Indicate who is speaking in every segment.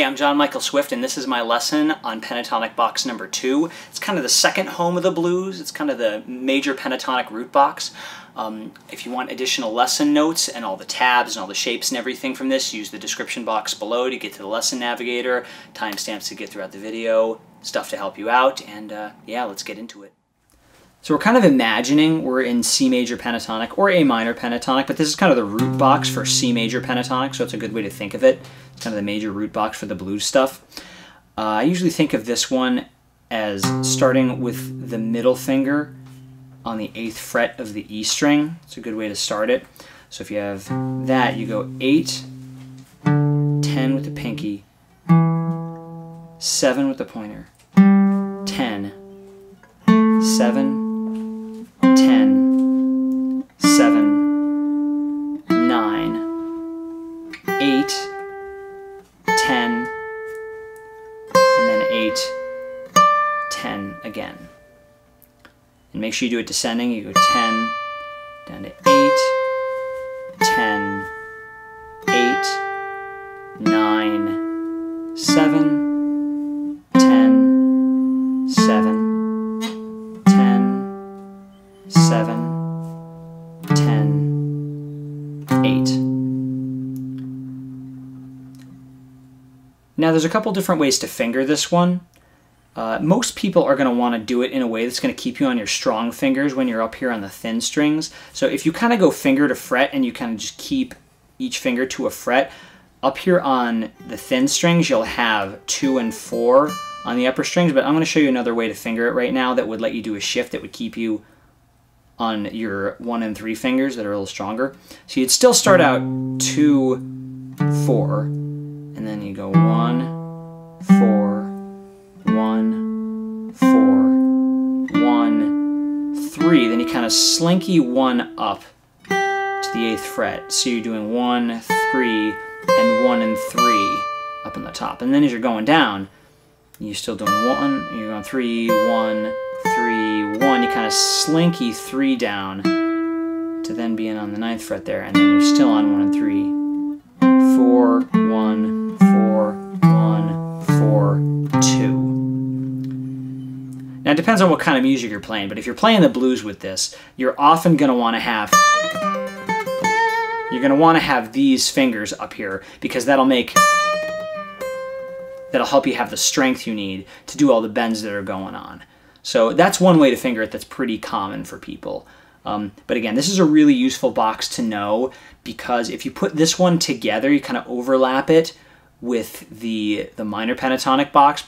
Speaker 1: I'm John Michael Swift, and this is my lesson on pentatonic box number 2. It's kind of the second home of the blues. It's kind of the major pentatonic root box. If you want additional lesson notes and all the tabs and all the shapes and everything from this, use the description box below to get to the lesson navigator, timestamps to get throughout the video, stuff to help you out, and yeah, let's get into it. So we're kind of imagining we're in C major pentatonic or A minor pentatonic, but this is kind of the root box for C major pentatonic, so it's a good way to think of it. It's kind of the major root box for the blues stuff. I usually think of this one as starting with the middle finger on the 8th fret of the E string. It's a good way to start it. So if you have that, you go 8, 10 with the pinky, 7 with the pointer, 10, 7, 10, 7, 9, 8, 10, and then 8, 10 again. And make sure you do it descending. You go 10, down to 8, 10, 8, 9, 7, 10, 7, 10, 7, 10, 8. Now there's a couple different ways to finger this one. Most people are going to want to do it in a way that's going to keep you on your strong fingers when you're up here on the thin strings. So if you kind of go finger to fret and you kind of just keep each finger to a fret, up here on the thin strings you'll have 2 and 4 on the upper strings, but I'm going to show you another way to finger it right now that would let you do a shift that would keep you on your 1 and 3 fingers that are a little stronger. So you'd still start out 2, 4, and then you go 1, 4, 1, 4, 1, 3. Then you kind of slinky 1 up to the 8th fret. So you're doing 1, 3, and 1 and 3 up on the top. And then as you're going down, you're still doing 1, you're going 3, 1, 3, 1. You kind of slinky 3 down to then being on the 9th fret there. And then you're still on 1 and 3. 4, 1, 4, 1, 4, 2. Now it depends on what kind of music you're playing, but if you're playing the blues with this, you're often going to want to have these fingers up here because that'll help you have the strength you need to do all the bends that are going on. So that's one way to finger it that's pretty common for people. But again, this is a really useful box to know because if you put this one together, you kind of overlap it with the minor pentatonic box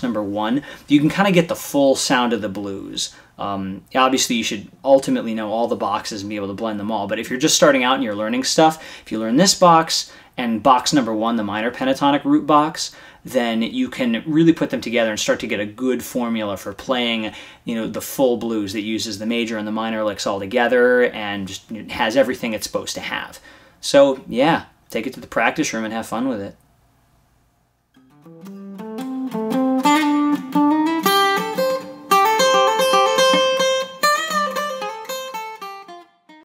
Speaker 1: number 1, you can kind of get the full sound of the blues. Obviously you should ultimately know all the boxes and be able to blend them all, but if you're just starting out and you're learning stuff, if you learn this box and box number 1, the minor pentatonic root box, then you can really put them together and start to get a good formula for playing, you know, the full blues that uses the major and the minor licks all together and just has everything it's supposed to have. So yeah, take it to the practice room and have fun with it.